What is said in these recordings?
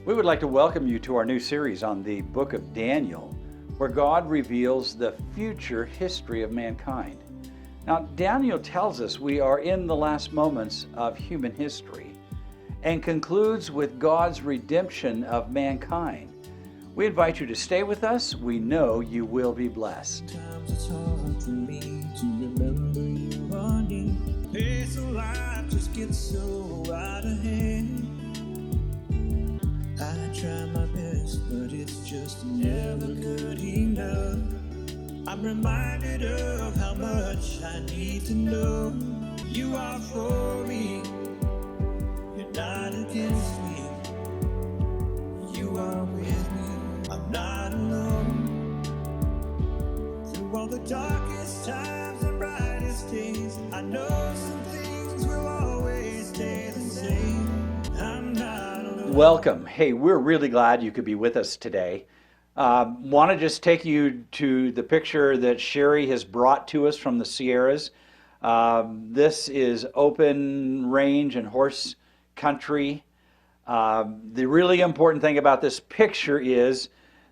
We would like to welcome you to our new series on the book of Daniel, where God reveals the future history of mankind. Now, Daniel tells us we are in the last moments of human history and concludes with God's redemption of mankind. We invite you to stay with us. We know you will be blessed. Sometimes it's hard for me to remember you are near. Pace of life just gets so out of hand. I try my best, but it's just never good enough. I'm reminded of how much I need to know. You are for me, you're not against me. You are with me, I'm not alone. Through all the darkest times and brightest days, I know some things will always stay the same. I'm not alone. Welcome. Hey, we're really glad you could be with us today. Want to just take you to the picture that Sherry has brought to us from the Sierras. This is open range and horse country. The really important thing about this picture is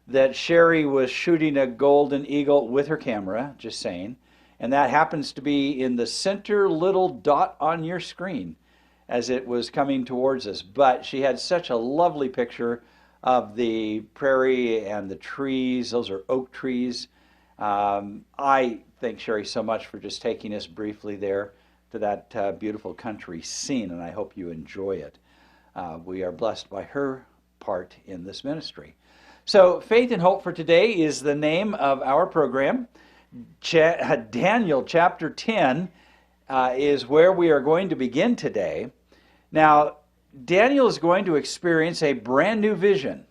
that Sherry was shooting a golden eagle with her camera, just saying, and that happens to be in the center little dot on your screen as it was coming towards us. But she had such a lovely picture of the prairie and the trees. Those are oak trees. I thank Sherry so much for just taking us briefly there to that beautiful country scene, and I hope you enjoy it. We are blessed by her part in this ministry. So, Faith and Hope for Today is the name of our program. Daniel chapter 10 is where we are going to begin today. Now, Daniel is going to experience a brand new vision.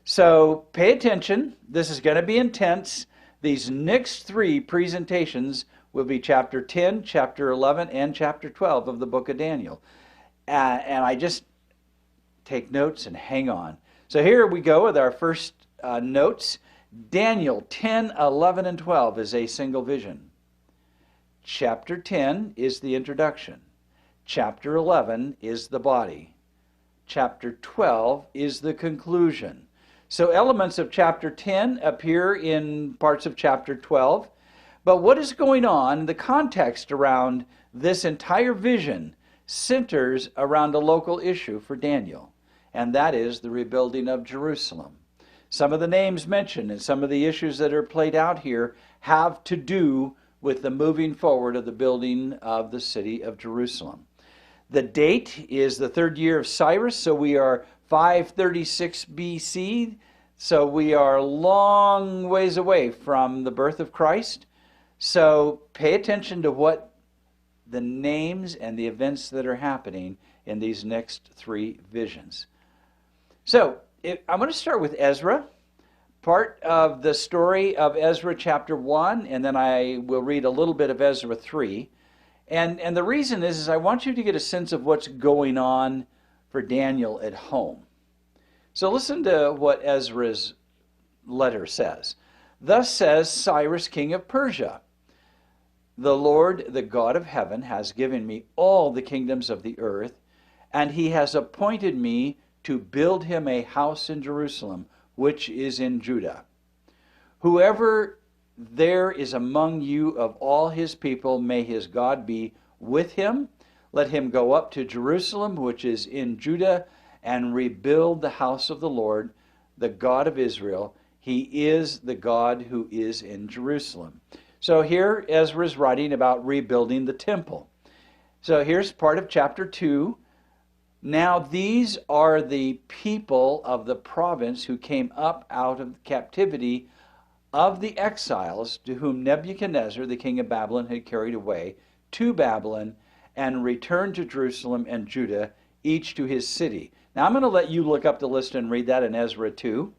So pay attention. This is going to be intense. These next three presentations will be chapter 10, chapter 11, and chapter 12 of the book of Daniel. And I just take notes and hang on. So here we go with our first notes. Daniel 10, 11, and 12 is a single vision. Chapter 10 is the introduction. Chapter 11 is the body. Chapter 12 is the conclusion. So elements of chapter 10 appear in parts of chapter 12. But what is going on, the context around this entire vision centers around a local issue for Daniel, and that is the rebuilding of Jerusalem. Some of the names mentioned and some of the issues that are played out here have to do with the moving forward of the building of the city of Jerusalem. The date is the third year of Cyrus, so we are 536 BC, so we are a long ways away from the birth of Christ. So pay attention to what the names and the events that are happening in these next three visions. So I'm going to start with Ezra, part of the story of Ezra chapter 1, and then I will read a little bit of Ezra 3. And the reason is I want you to get a sense of what's going on for Daniel at home. So listen to what Ezra's letter says. Thus says Cyrus, king of Persia, the Lord, the God of heaven, has given me all the kingdoms of the earth, and he has appointed me to build him a house in Jerusalem, which is in Judah. Whoever there is among you of all his people, may his God be with him. Let him go up to Jerusalem, which is in Judah, and rebuild the house of the Lord, the God of Israel. He is the God who is in Jerusalem. So here Ezra is writing about rebuilding the temple. So here's part of chapter 2. Now these are the people of the province who came up out of captivity of the exiles to whom Nebuchadnezzar, the king of Babylon, had carried away to Babylon and returned to Jerusalem and Judah, each to his city. Now I'm going to let you look up the list and read that in Ezra 2.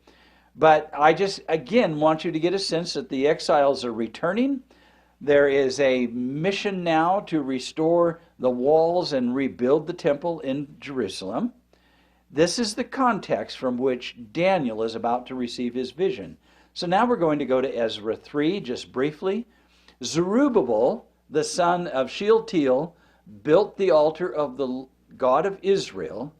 But I just, again, want you to get a sense that the exiles are returning. There is a mission now to restore the walls and rebuild the temple in Jerusalem. This is the context from which Daniel is about to receive his vision. So now we're going to go to Ezra 3, just briefly. Zerubbabel, the son of Shealtiel, built the altar of the God of Israel.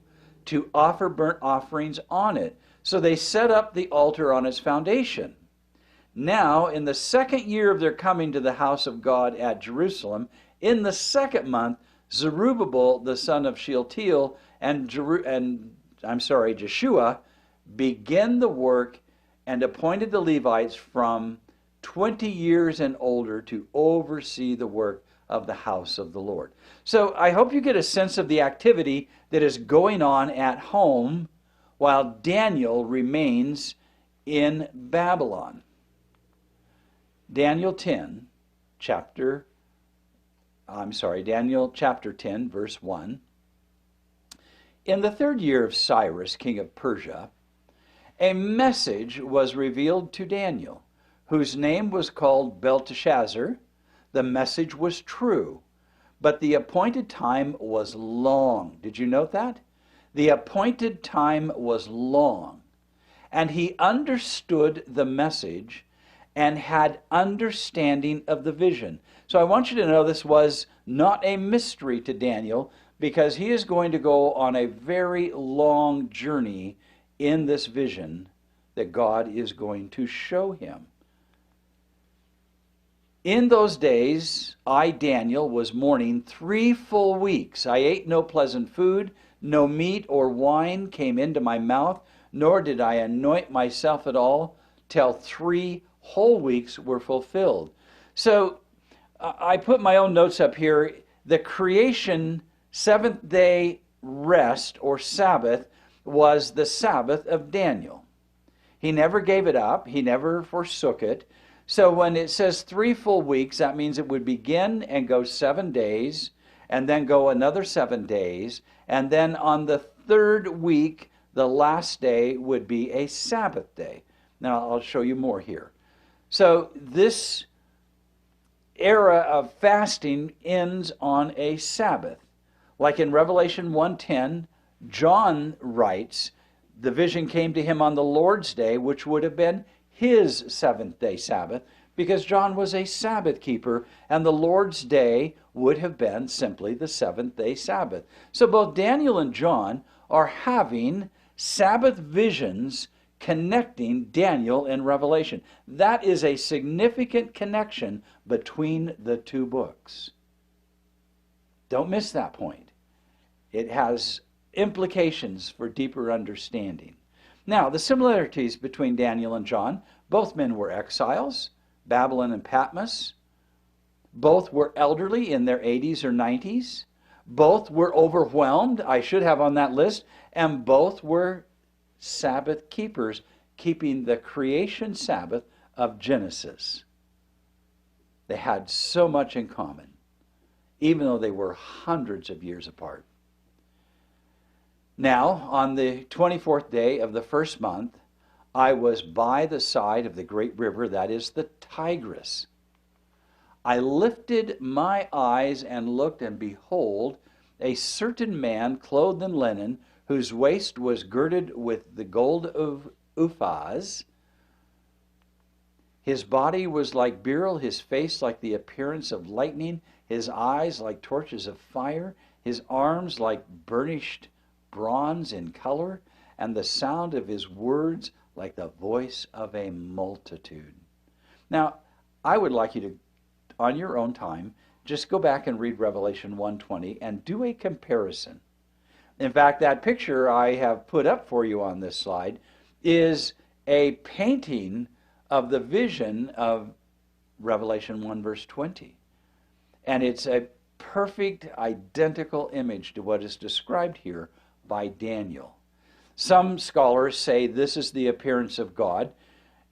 to offer burnt offerings on it. So they set up the altar on its foundation. Now, in the second year of their coming to the house of God at Jerusalem, in the second month, Zerubbabel, the son of Shealtiel, and Jeshua, began the work and appointed the Levites from 20 years and older to oversee the work of the house of the Lord. So I hope you get a sense of the activity that is going on at home while Daniel remains in Babylon. Daniel chapter 10, verse 1. In the third year of Cyrus, king of Persia, a message was revealed to Daniel, whose name was called Belteshazzar. The message was true, but the appointed time was long. Did you note that? The appointed time was long. And he understood the message and had understanding of the vision. So I want you to know this was not a mystery to Daniel, because he is going to go on a very long journey in this vision that God is going to show him. In those days, I, Daniel, was mourning 3 full weeks. I ate no pleasant food, no meat or wine came into my mouth, nor did I anoint myself at all, till 3 whole weeks were fulfilled. So I put my own notes up here. The creation 7th day rest or Sabbath was the Sabbath of Daniel. He never gave it up. He never forsook it. So when it says 3 full weeks, that means it would begin and go 7 days, and then go another 7 days, and then on the 3rd week, the last day would be a Sabbath day. Now I'll show you more here. So this era of fasting ends on a Sabbath. Like in Revelation 1:10, John writes, the vision came to him on the Lord's day, which would have been his 7th day Sabbath, because John was a Sabbath keeper, and the Lord's day would have been simply the 7th day Sabbath. So both Daniel and John are having Sabbath visions connecting Daniel and Revelation. That is a significant connection between the 2 books. Don't miss that point. It has implications for deeper understanding. Now, the similarities between Daniel and John: both men were exiles, Babylon and Patmos. Both were elderly in their 80s or 90s. Both were overwhelmed, I should have on that list, and both were Sabbath keepers, keeping the creation Sabbath of Genesis. They had so much in common, even though they were hundreds of years apart. Now, on the 24th day of the 1st month, I was by the side of the great river, that is the Tigris. I lifted my eyes and looked, and behold, a certain man clothed in linen, whose waist was girded with the gold of Uphaz. His body was like beryl, his face like the appearance of lightning, his eyes like torches of fire, his arms like burnished bronze in color, and the sound of his words like the voice of a multitude. Now, I would like you to, on your own time, just go back and read Revelation 1:20 and do a comparison. In fact, that picture I have put up for you on this slide is a painting of the vision of Revelation 1 verse 20. And it's a perfect, identical image to what is described here by Daniel. Some scholars say this is the appearance of God,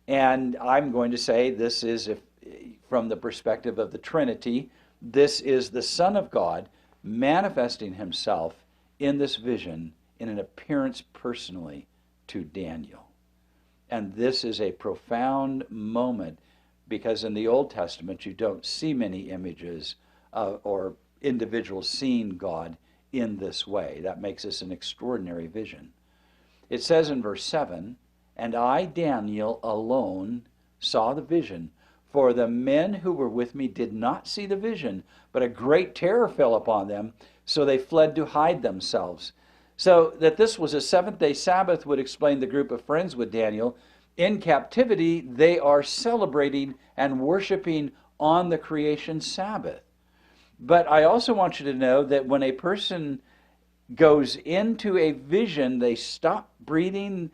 and I'm going to say this is, from the perspective of the Trinity, this is the Son of God manifesting himself in this vision in an appearance personally to Daniel. And this is a profound moment, because in the Old Testament you don't see many images or individuals seeing God in this way. That makes this an extraordinary vision. It says in verse 7, "And I, Daniel, alone saw the vision, for the men who were with me did not see the vision, but a great terror fell upon them, so they fled to hide themselves." So that this was a seventh-day Sabbath would explain the group of friends with Daniel. In captivity, they are celebrating and worshiping on the creation Sabbath. But I also want you to know that when a person goes into a vision, they stop breathing.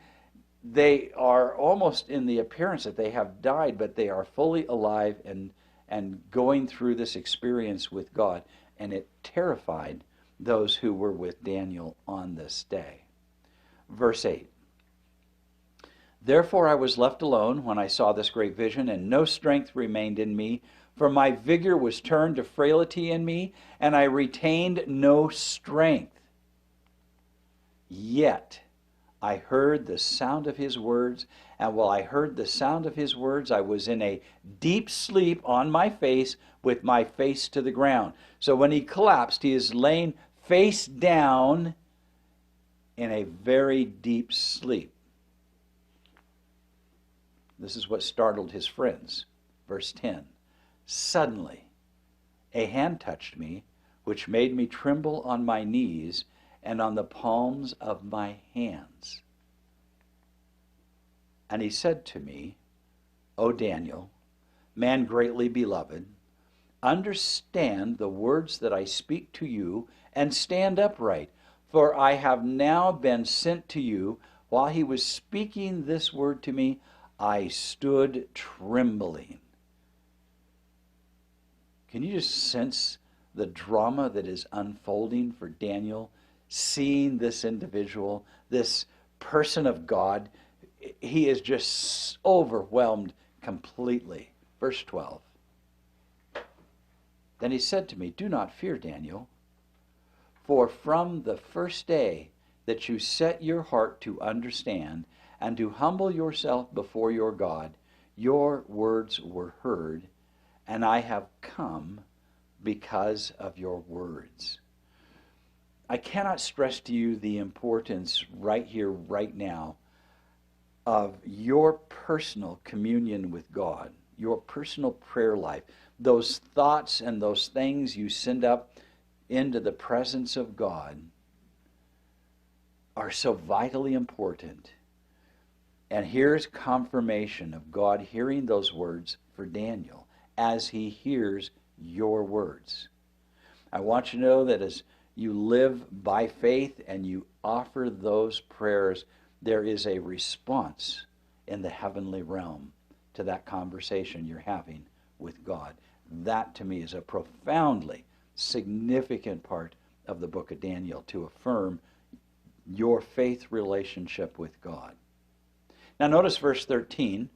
They are almost in the appearance that they have died, but they are fully alive and going through this experience with God. And it terrified those who were with Daniel on this day. Verse 8. Therefore I was left alone when I saw this great vision, and no strength remained in me, for my vigor was turned to frailty in me, and I retained no strength. Yet I heard the sound of his words, and while I heard the sound of his words, I was in a deep sleep on my face, with my face to the ground. So when he collapsed, he is laying face down in a very deep sleep. This is what startled his friends. Verse 10. Suddenly, a hand touched me, which made me tremble on my knees and on the palms of my hands. And he said to me, O Daniel, man greatly beloved, understand the words that I speak to you, and stand upright, for I have now been sent to you. While he was speaking this word to me, I stood trembling. Can you just sense the drama that is unfolding for Daniel, seeing this individual, this person of God? He is just overwhelmed completely. Verse 12. Then he said to me, do not fear, Daniel, for from the first day that you set your heart to understand and to humble yourself before your God, your words were heard, and I have come because of your words. I cannot stress to you the importance right here, right now, of your personal communion with God, your personal prayer life. Those thoughts and those things you send up into the presence of God are so vitally important. And here's confirmation of God hearing those words for Daniel as he hears your words. I want you to know that as you live by faith and you offer those prayers, there is a response in the heavenly realm to that conversation you're having with God. That, to me, is a profoundly significant part of the book of Daniel, to affirm your faith relationship with God. Now notice verse 13.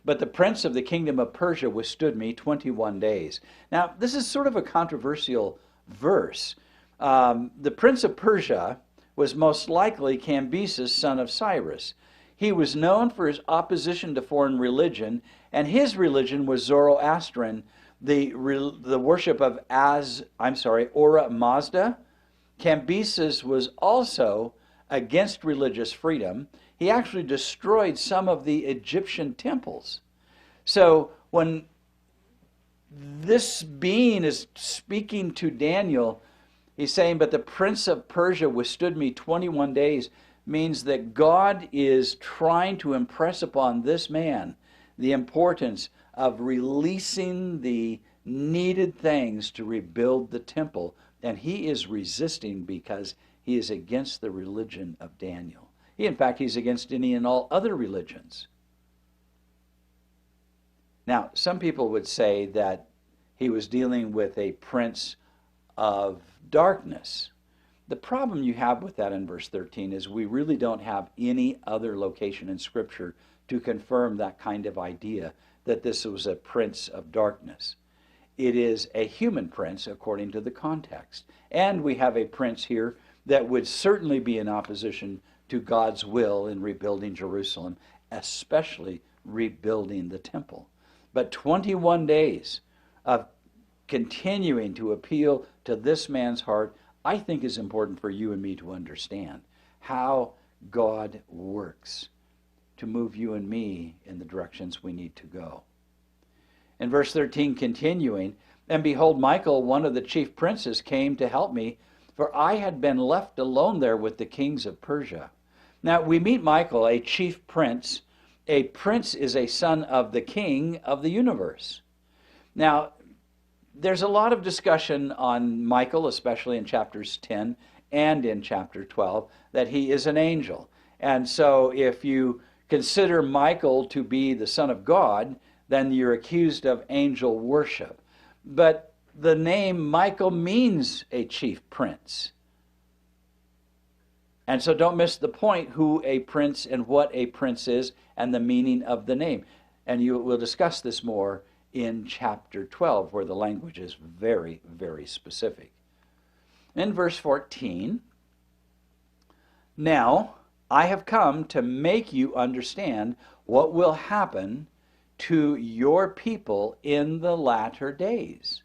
But the prince of the kingdom of Persia withstood me 21 days. Now, this is sort of a controversial verse. The prince of Persia was most likely Cambyses, son of Cyrus. He was known for his opposition to foreign religion, and his religion was Zoroastrian, the worship of Ahura Mazda. Cambyses was also against religious freedom. He actually destroyed some of the Egyptian temples. So when this being is speaking to Daniel, he's saying, but the prince of Persia withstood me 21 days, means that God is trying to impress upon this man the importance of releasing the needed things to rebuild the temple. And he is resisting because he is against the religion of Daniel. In fact, he's against any and all other religions. Now, some people would say that he was dealing with a prince of darkness. The problem you have with that in verse 13 is we really don't have any other location in Scripture to confirm that kind of idea, that this was a prince of darkness. It is a human prince according to the context. And we have a prince here that would certainly be in opposition to God's will in rebuilding Jerusalem, especially rebuilding the temple. But 21 days of continuing to appeal to this man's heart, I think is important for you and me to understand how God works to move you and me in the directions we need to go. In verse 13, continuing, and behold, Michael, one of the chief princes, came to help me, for I had been left alone there with the kings of Persia. Now we meet Michael, a chief prince. A prince is a son of the king of the universe. Now, there's a lot of discussion on Michael, especially in chapters 10 and in chapter 12, that he is an angel. And so if you consider Michael to be the son of God, then you're accused of angel worship. But the name Michael means a chief prince. And so don't miss the point who a prince and what a prince is and the meaning of the name. And we'll discuss this more in chapter 12, where the language is very, very specific. In verse 14, now I have come to make you understand what will happen to your people in the latter days.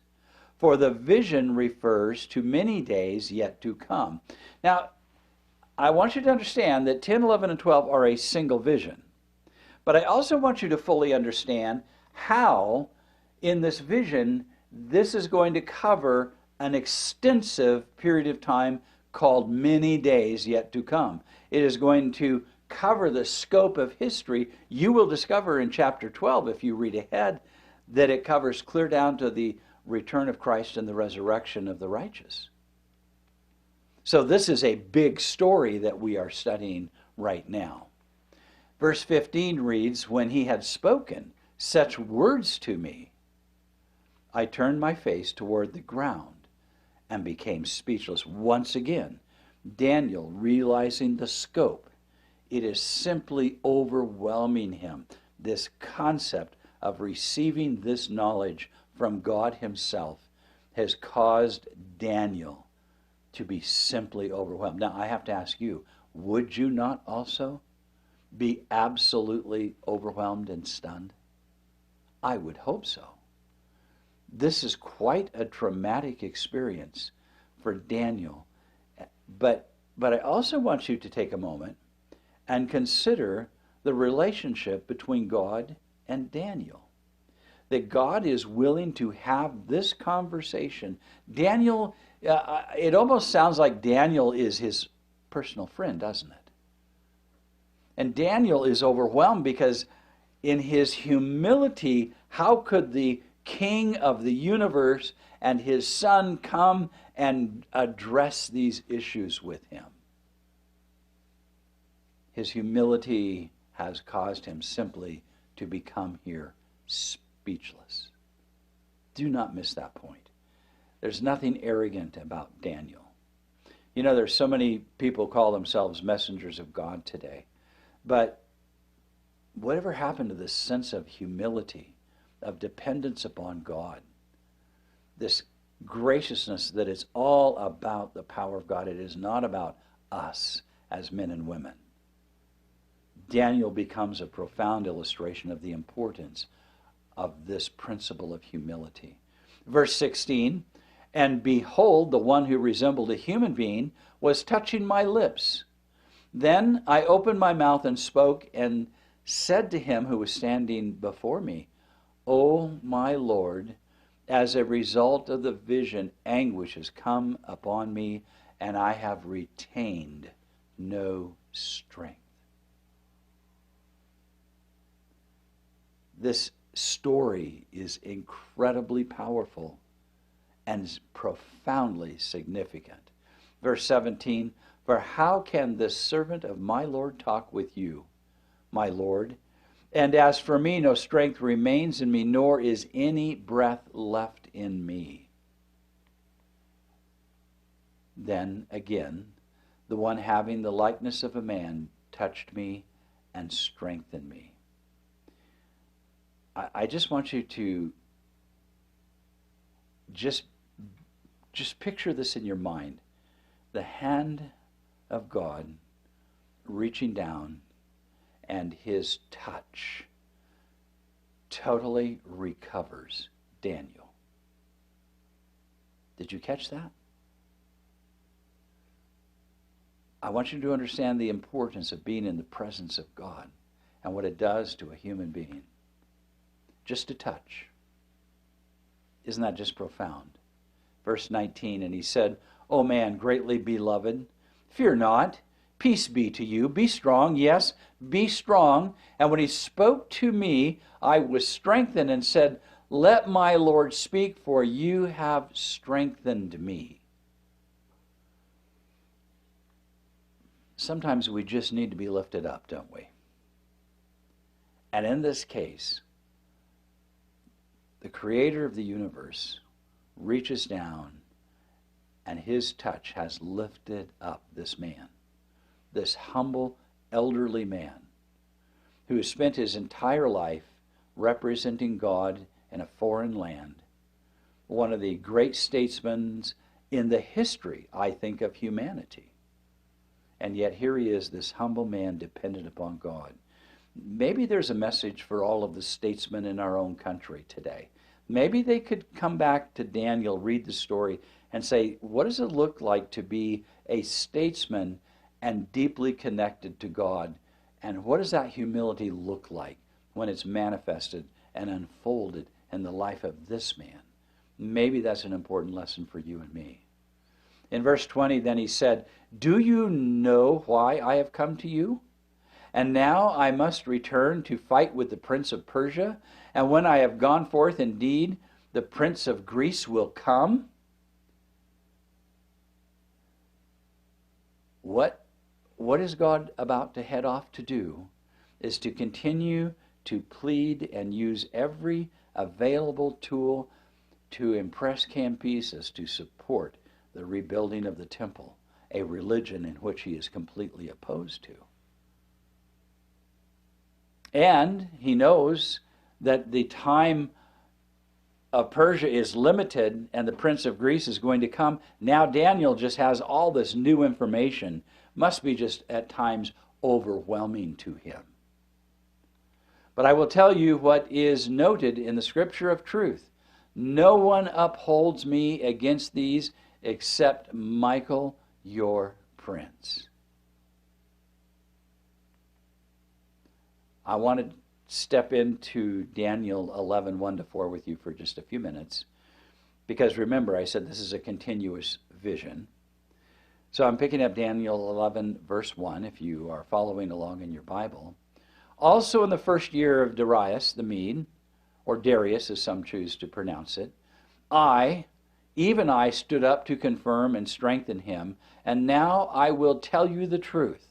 For the vision refers to many days yet to come. Now, I want you to understand that 10, 11, and 12 are a single vision. But I also want you to fully understand how, in this vision, this is going to cover an extensive period of time called many days yet to come. It is going to cover the scope of history. You will discover in chapter 12, if you read ahead, that it covers clear down to the return of Christ and the resurrection of the righteous. So this is a big story that we are studying right now. Verse 15 reads, when he had spoken such words to me, I turned my face toward the ground and became speechless. Once again, Daniel, realizing the scope, it is simply overwhelming him. This concept of receiving this knowledge from God himself has caused Daniel to be simply overwhelmed. Now, I have to ask you, would you not also be absolutely overwhelmed and stunned? I would hope so. This is quite a traumatic experience for Daniel. But I also want you to take a moment and consider the relationship between God and Daniel. That God is willing to have this conversation. Daniel, it almost sounds like Daniel is his personal friend, doesn't it? And Daniel is overwhelmed because in his humility, how could the king of the universe and his son come and address these issues with him? His humility has caused him simply to become here speechless. Do not miss that point. There's nothing arrogant about Daniel. You know, there's so many people call themselves messengers of God today. But whatever happened to this sense of humility, of dependence upon God, this graciousness that is all about the power of God? It is not about us as men and women. Daniel becomes a profound illustration of the importance of this principle of humility. Verse 16, and behold, the one who resembled a human being was touching my lips. Then I opened my mouth and spoke and said to him who was standing before me, O my Lord, as a result of the vision, anguish has come upon me, and I have retained no strength. This story is incredibly powerful and profoundly significant. Verse 17, for how can this servant of my Lord talk with you, my Lord? And as for me, no strength remains in me, nor is any breath left in me. Then again, the one having the likeness of a man touched me and strengthened me. I just want you to just picture this in your mind. The hand of God reaching down, and his touch totally recovers Daniel. Did you catch that? I want you to understand the importance of being in the presence of God and what it does to a human being. Just a touch. Isn't that just profound? Verse 19, and he said, O man greatly beloved. Fear not. Peace be to you. Be strong. Yes, be strong. And when he spoke to me, I was strengthened and said, Let my Lord speak, for you have strengthened me. Sometimes we just need to be lifted up, don't we? And in this case, the creator of the universe reaches down, and his touch has lifted up this man, this humble, elderly man who has spent his entire life representing God in a foreign land, one of the great statesmen in the history, I think, of humanity. And yet here he is, this humble man dependent upon God. Maybe there's a message for all of the statesmen in our own country today. Maybe they could come back to Daniel, read the story, and say, what does it look like to be a statesman and deeply connected to God? And what does that humility look like when it's manifested and unfolded in the life of this man? Maybe that's an important lesson for you and me. In verse 20, then he said, Do you know why I have come to you? And now I must return to fight with the prince of Persia. And when I have gone forth, indeed, the prince of Greece will come. What is God about to head off to do is to continue to plead and use every available tool to impress Cambyses to support the rebuilding of the temple, a religion in which he is completely opposed to. And he knows that the time of Persia is limited and the prince of Greece is going to come. Now Daniel just has all this new information. Must be just at times overwhelming to him. But I will tell you what is noted in the scripture of truth. No one upholds me against these except Michael, your prince. I want to step into Daniel 11, 1-4 with you for just a few minutes. Because remember, I said this is a continuous vision. So I'm picking up Daniel 11, verse 1, if you are following along in your Bible. Also in the first year of Darius the Mede, or Darius as some choose to pronounce it, even I stood up to confirm and strengthen him, and now I will tell you the truth.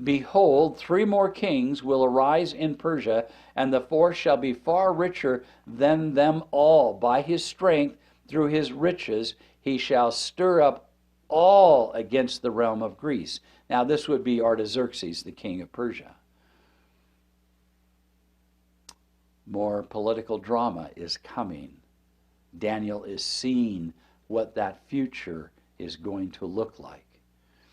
Behold, 3 more kings will arise in Persia, and the fourth shall be far richer than them all. By his strength, through his riches, he shall stir up all against the realm of Greece. Now this would be Artaxerxes, the king of Persia. More political drama is coming. Daniel is seeing what that future is going to look like.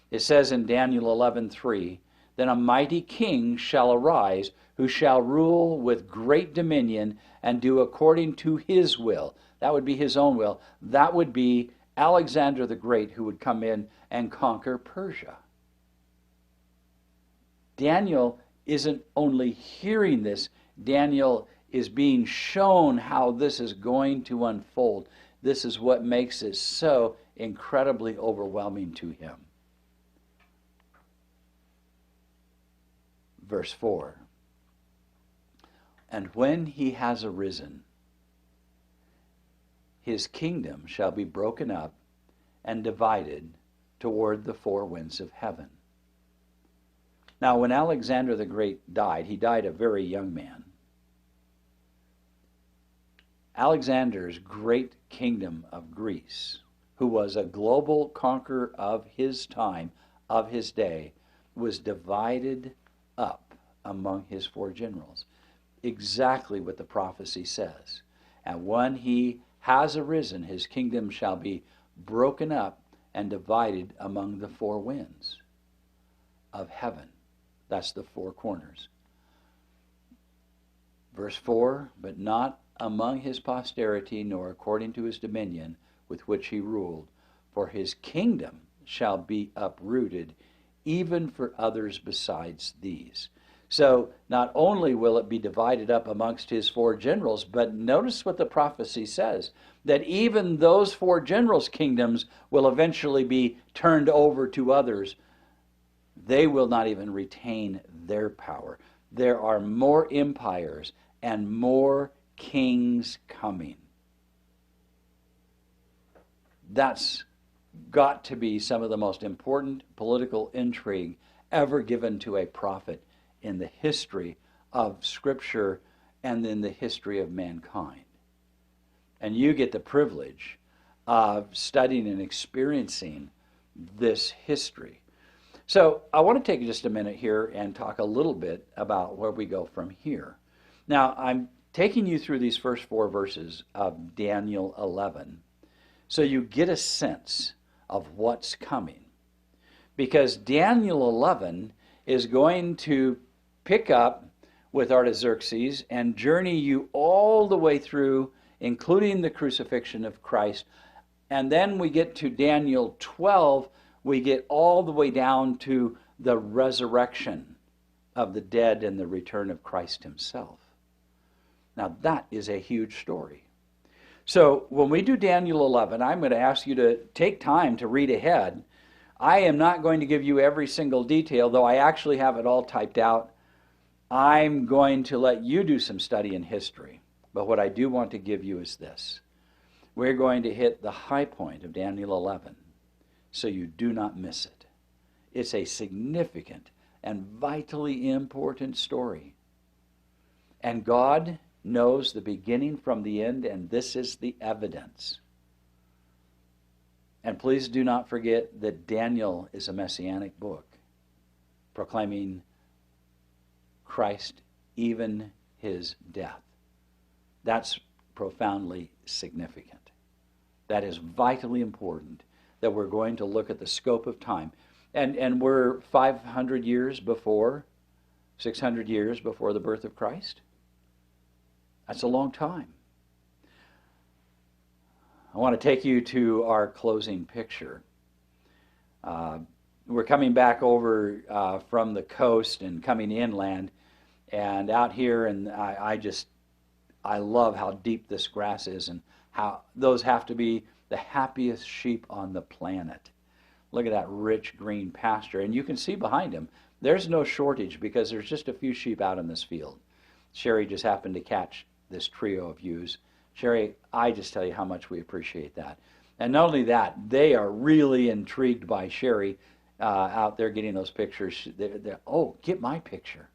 It says in Daniel 11:3, Then a mighty king shall arise, who shall rule with great dominion and do according to his will. That would be his own will. That would be Alexander the Great, who would come in and conquer Persia. Daniel isn't only hearing this, Daniel is being shown how this is going to unfold. This is what makes it so incredibly overwhelming to him. Verse 4, And when he has arisen, his kingdom shall be broken up and divided toward the 4 winds of heaven. Now, when Alexander the Great died, he died a very young man. Alexander's great kingdom of Greece, who was a global conqueror of his time, of his day, was divided up among his 4 generals. Exactly what the prophecy says. And when he has arisen, his kingdom shall be broken up and divided among the 4 winds of heaven. That's the 4 corners. Verse 4, But not among his posterity, nor according to his dominion with which he ruled. For his kingdom shall be uprooted, even for others besides these. So not only will it be divided up amongst his 4 generals, but notice what the prophecy says. that even those 4 generals' kingdoms will eventually be turned over to others. They will not even retain their power. There are more empires and more kings coming. That's got to be some of the most important political intrigue ever given to a prophet in the history of Scripture and in the history of mankind. And you get the privilege of studying and experiencing this history. So I want to take just a minute here and talk a little bit about where we go from here. Now, I'm taking you through these first 4 verses of Daniel 11 so you get a sense of what's coming. Because Daniel 11 is going to pick up with Artaxerxes and journey you all the way through, including the crucifixion of Christ. And then we get to Daniel 12, we get all the way down to the resurrection of the dead and the return of Christ himself. Now that is a huge story. So when we do Daniel 11, I'm going to ask you to take time to read ahead. I am not going to give you every single detail, though I actually have it all typed out. I'm going to let you do some study in history. But what I do want to give you is this. We're going to hit the high point of Daniel 11, so you do not miss it. It's a significant and vitally important story. And God knows the beginning from the end, and this is the evidence. And please do not forget that Daniel is a messianic book, proclaiming Christ, even his death. That's profoundly significant. That is vitally important, that we're going to look at the scope of time. And we're 500 years before, 600 years before the birth of Christ. That's a long time. I want to take you to our closing picture. We're coming back over from the coast and coming inland, and out here, and I love how deep this grass is and how those have to be the happiest sheep on the planet. Look at that rich green pasture, and you can see behind him, there's no shortage because there's just a few sheep out in this field. Sherry just happened to catch this trio of ewes. Sherry, I just tell you how much we appreciate that. And not only that, they are really intrigued by Sherry out there getting those pictures. Oh, get my picture.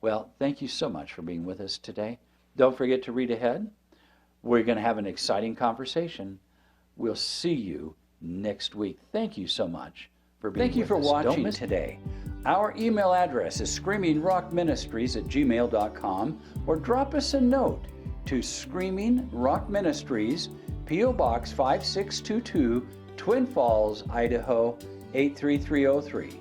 Well, thank you so much for being with us today. Don't forget to read ahead. We're going to have an exciting conversation. We'll see you next week. Thank you so much for being with us. Thank you for watching today. Our email address is screamingrockministries@gmail.com, or drop us a note to Screaming Rock Ministries, P.O. Box 5622, Twin Falls, Idaho 83303.